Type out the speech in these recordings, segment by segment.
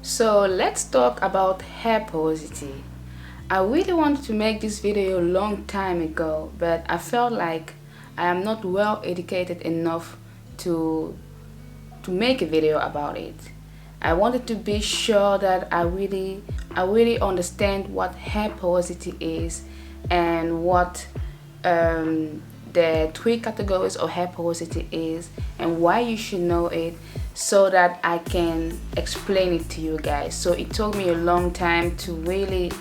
So let's talk about hair porosity. I really wanted to make this video a long time ago, but I felt like I am not well educated enough to make a video about it. I wanted to be sure that I really understand what hair porosity is and what the 3 categories of hair porosity is and why you should know it, so that I can explain it to you guys. So it took me a long time to really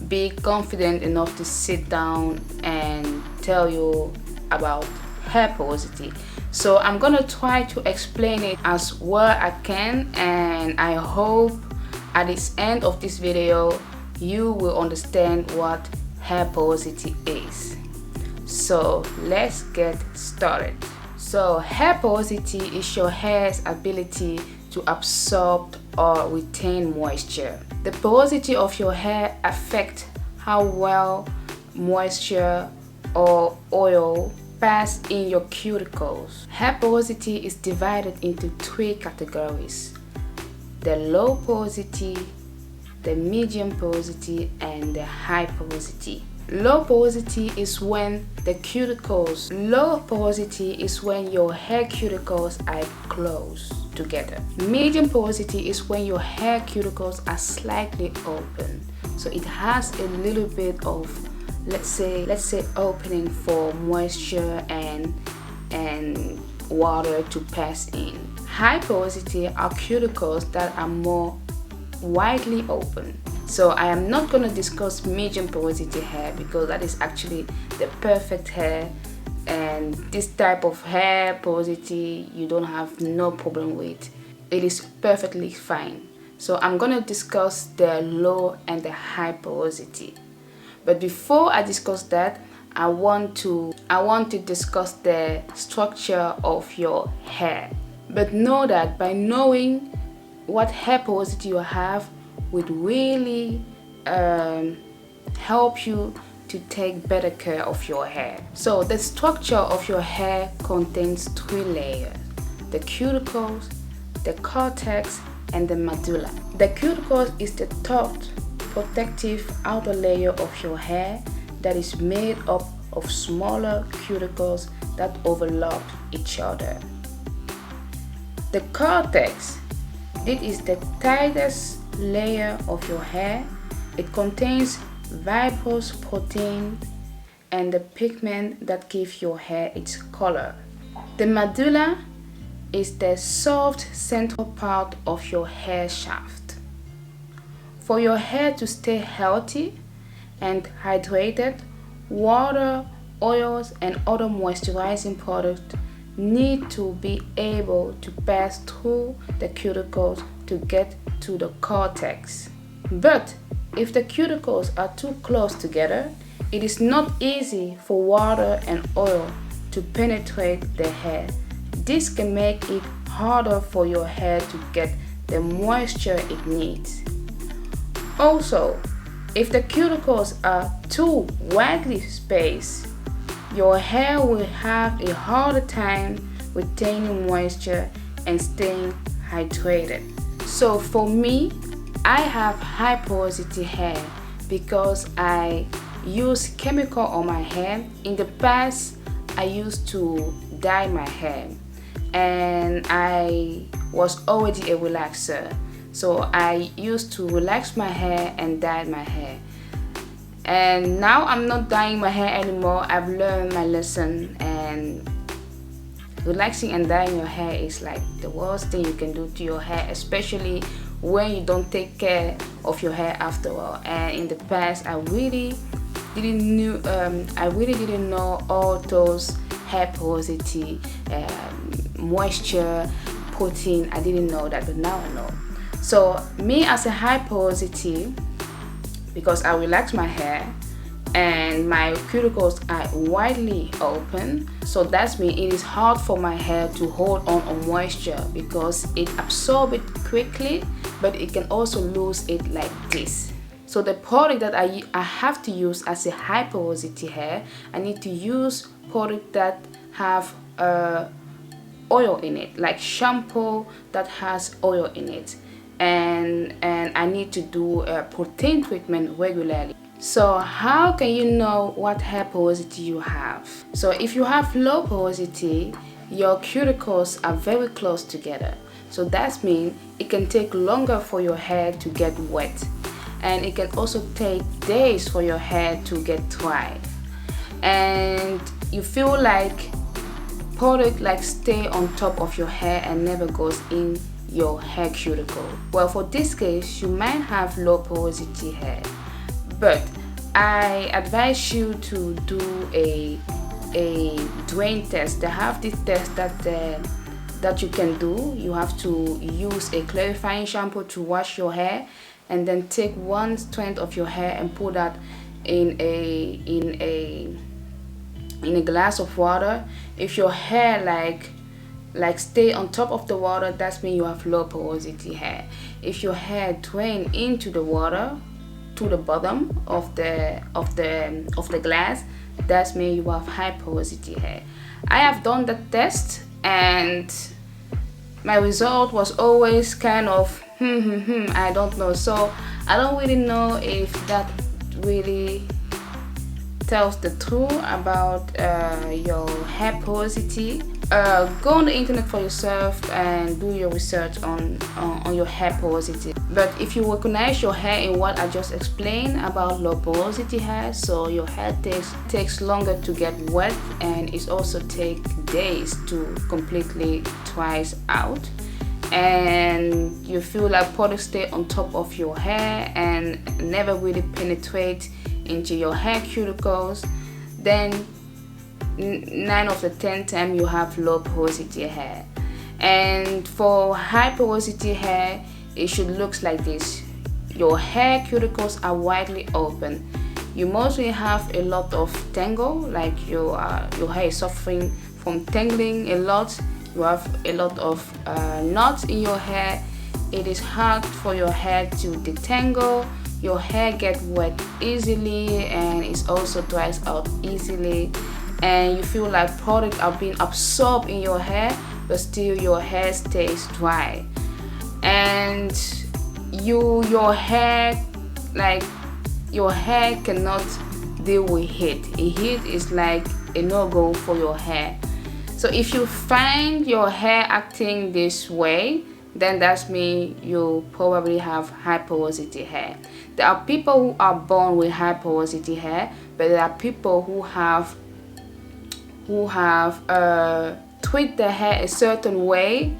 be confident enough to sit down and tell you about hair porosity. So I'm gonna try to explain it as well I can, and I hope at the end of this video you will understand what hair porosity is. So let's get started. So hair porosity is your hair's ability to absorb or retain moisture. The porosity of your hair affects how well moisture or oil pass in your cuticles. Hair porosity is divided into 3 categories: the low porosity, the medium porosity, and the high porosity. Low porosity is when the cuticles. Low porosity is when your hair cuticles are close together. Medium porosity is when your hair cuticles are slightly open, so it has a little bit of, let's say opening for moisture and water to pass in. High porosity are cuticles that are more widely open. So I am not going to discuss medium porosity hair because that is actually the perfect hair, and this type of hair porosity you don't have no problem with. It is perfectly fine. So I'm going to discuss the low and the high porosity. But before I discuss that, I want to discuss the structure of your hair. But know that by knowing what hair porosity you have would really help you to take better care of your hair. So the structure of your hair contains 3 layers: the cuticles, the cortex, and the medulla. The cuticles is the tough, protective outer layer of your hair that is made up of smaller cuticles that overlap each other. The cortex, it is the tightest layer of your hair. It contains fibrous protein and the pigment that gives your hair its color. The medulla is the soft central part of your hair shaft. For your hair to stay healthy and hydrated, water, oils, and other moisturizing products need to be able to pass through the cuticles to get to the cortex. But if the cuticles are too close together, it is not easy for water and oil to penetrate the hair. This can make it harder for your hair to get the moisture it needs. Also, if the cuticles are too widely spaced, your hair will have a harder time retaining moisture and staying hydrated. So for me, I have high porosity hair because I use chemical on my hair. In the past, I used to dye my hair, and I was already a relaxer. So I used to relax my hair and dye my hair. And now I'm not dyeing my hair anymore. I've learned my lesson, and relaxing and dyeing your hair is like the worst thing you can do to your hair, especially when you don't take care of your hair after all. And in the past, I really didn't know all those hair porosity, moisture, protein. I didn't know that, but now I know. So me as a high porosity, because I relax my hair and my cuticles are widely open, so that means it is hard for my hair to hold on moisture because it absorbs it quickly, but it can also lose it like this. So the product that I have to use as a high porosity hair, I need to use products that have oil in it, like shampoo that has oil in it, and I need to do a protein treatment regularly. So how can you know what hair porosity you have? So if you have low porosity, your cuticles are very close together. So that means it can take longer for your hair to get wet, and it can also take days for your hair to get dry, and you feel like product like stay on top of your hair and never goes in your hair cuticle. Well, for this case, you might have low porosity hair, but I advise you to do a drain test. They have this test that you can do. You have to use a clarifying shampoo to wash your hair, and then take one strand of your hair and put that in a glass of water. If your hair like stay on top of the water, that means you have low porosity hair. If your hair drain into the water to the bottom of the glass, that means you have high porosity hair. I have done the test, and my result was always kind of I don't know. So I don't really know if that really tells the truth about your hair porosity. Go on the internet for yourself and do your research on your hair porosity. But if you recognize your hair in what I just explained about low porosity hair, so your hair takes longer to get wet, and it also takes days to completely dry out, and you feel like products stay on top of your hair and never really penetrate into your hair cuticles, then 9 of the 10 times you have low porosity hair. And for high porosity hair, it should look like this. Your hair cuticles are widely open. You mostly have a lot of tangle, like your hair is suffering from tangling a lot. You have a lot of knots in your hair. It is hard for your hair to detangle. Your hair gets wet easily, and it also dries out easily, and you feel like products are being absorbed in your hair, but still your hair stays dry. And your hair cannot deal with heat. Heat is like a no-go for your hair. So if you find your hair acting this way, then that means you probably have high porosity hair. There are people who are born with high porosity hair, but there are people who have treat their hair a certain way,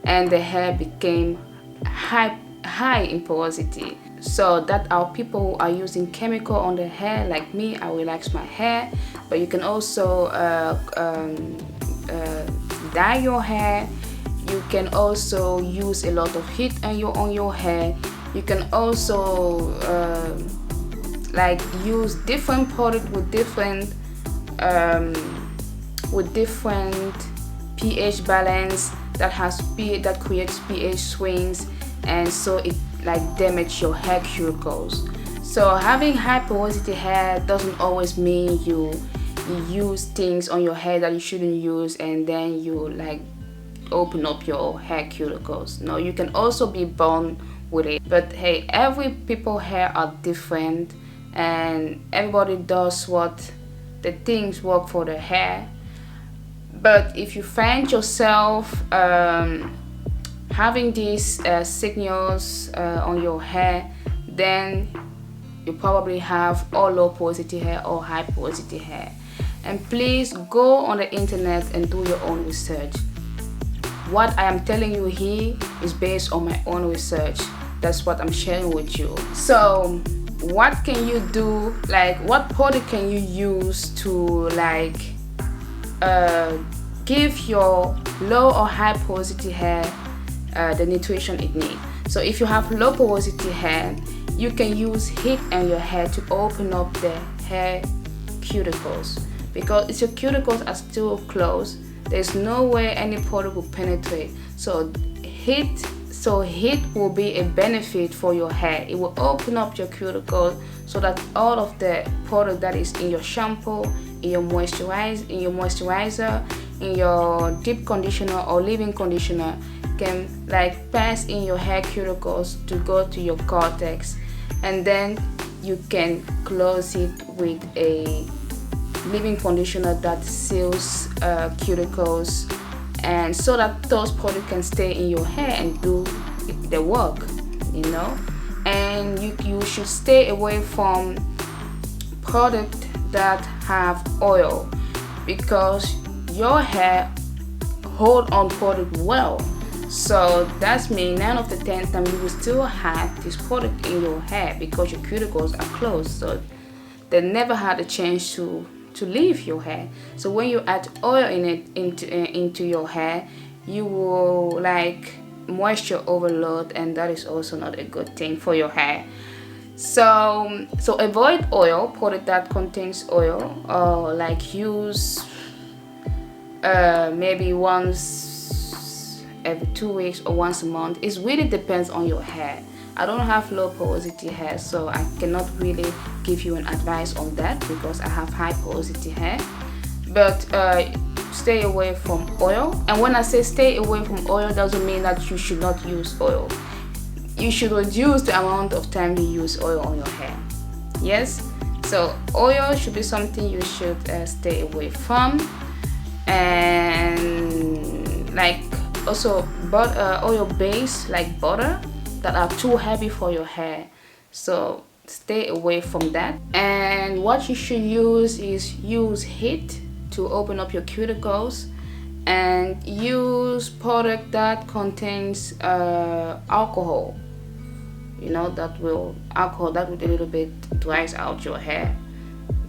and the hair became high in porosity. So that are people who are using chemical on the hair. Like me, I relax my hair, but you can also dye your hair. You can also use a lot of heat on your hair. You can also like use different products with different pH balance that creates pH swings, and so it like damage your hair cuticles. So having high porosity hair doesn't always mean you use things on your hair that you shouldn't use, and then you like open up your hair cuticles. No, you can also be born with it. But hey, every people's hair are different, and everybody does what the things work for their hair. But if you find yourself having these signals on your hair, then you probably have or low porosity hair or high porosity hair. And please go on the internet and do your own research. What I am telling you here is based on my own research. That's what I'm sharing with you. So what can you do, like what product can you use to like give your low or high porosity hair the nutrition it needs? So if you have low porosity hair, you can use heat on your hair to open up the hair cuticles, because if your cuticles are still closed, there's no way any product will penetrate. So heat will be a benefit for your hair. It will open up your cuticles so that all of the product that is in your shampoo, in your moisturizer, in your deep conditioner or leave-in conditioner can like pass in your hair cuticles to go to your cortex, and then you can close it with a leave-in conditioner that seals cuticles, and so that those products can stay in your hair and do the work, you know. And you should stay away from products that have oil, because your hair hold on product well. So that's mean 9 of the 10 times you will still have this product in your hair because your cuticles are closed, so they never had a chance to leave your hair. So when you add oil into your hair, you will like moisture overload, and that is also not a good thing for your hair. So avoid oil, product that contains oil, or like use maybe once every 2 weeks or once a month. It really depends on your hair. I don't have low porosity hair, so I cannot really give you an advice on that because I have high porosity hair. But stay away from oil. And when I say stay away from oil, doesn't mean that you should not use oil. You should reduce the amount of time you use oil on your hair. Yes, so oil should be something you should stay away from. And like also oil based like butter that are too heavy for your hair, so stay away from that. And what you should use is use heat to open up your cuticles, and use product that contains alcohol, you know, that will a little bit dries out your hair,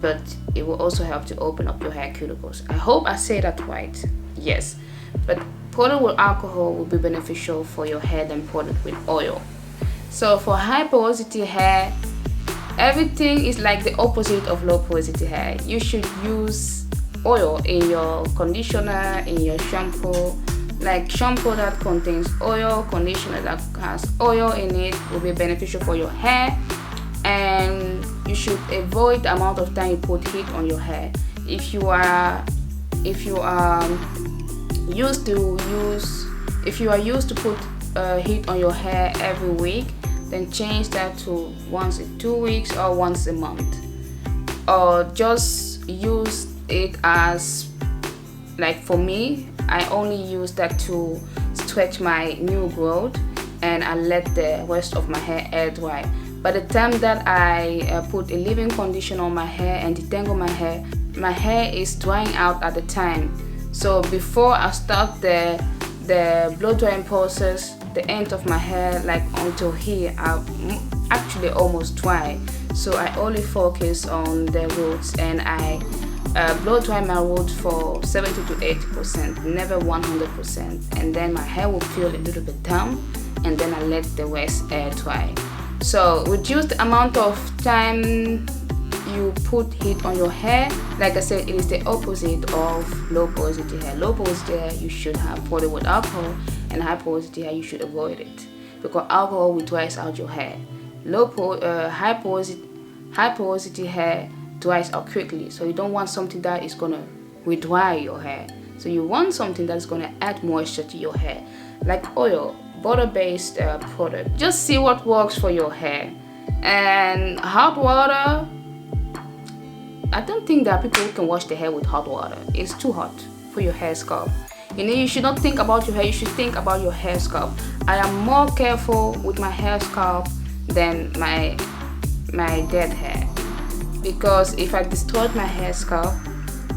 but it will also help to open up your hair cuticles. I hope I say that right. Yes, but product with alcohol will be beneficial for your hair than product with oil. So for high porosity hair, everything is like the opposite of low porosity hair. You should use oil in your conditioner, in your shampoo. Like shampoo that contains oil, conditioner that has oil in it will be beneficial for your hair. And you should avoid the amount of time you put heat on your hair. If you are used to put heat on your hair every week, then change that to once in 2 weeks or once a month, or just use it as, like for me, I only use that to stretch my new growth, and I let the rest of my hair air dry. By the time that I put a leave-in conditioner on my hair and detangle my hair is drying out at the time. So before I start the blow drying process, the end of my hair, like until here, are actually almost dry. So I only focus on the roots, and I blow dry my roots for 70 to 80%, never 100%. And then my hair will feel a little bit damp, and then I let the rest air dry. So reduce the amount of time you put heat on your hair. Like I said, it is the opposite of low porosity hair. Low porosity hair you should have product with alcohol, and high porosity hair you should avoid it because alcohol will dries out your hair. High porosity hair dries out quickly, so you don't want something that is gonna re-dry your hair. So you want something that's gonna add moisture to your hair, like oil, butter-based product. Just see what works for your hair. And hot water, I don't think that people can wash their hair with hot water. It's too hot for your hair scalp. You know, you should not think about your hair, you should think about your hair scalp. I am more careful with my hair scalp than my dead hair, because if I destroyed my hair scalp,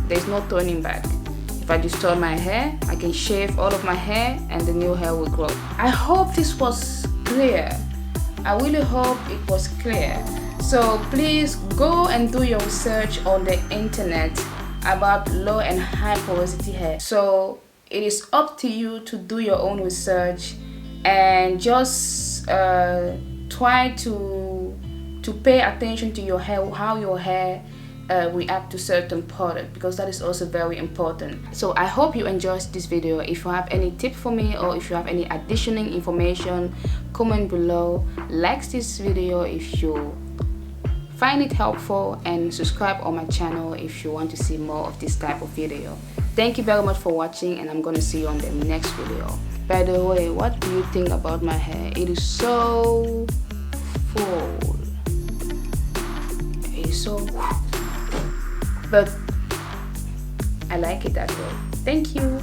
there's no turning back. If I destroy my hair, I can shave all of my hair and the new hair will grow. I hope this was clear. I really hope it was clear. So please go and do your research on the internet about low and high porosity hair. So it is up to you to do your own research and just try to pay attention to your hair, how your hair react to certain product, because that is also very important. So I hope you enjoyed this video. If you have any tip for me, or if you have any additional information, comment below. Like this video if you find it helpful, and subscribe on my channel if you want to see more of this type of video. Thank you very much for watching, and I'm going to see you on the next video. By the way, what do you think about my hair? It is so full. It is so, but I like it that way. Thank you.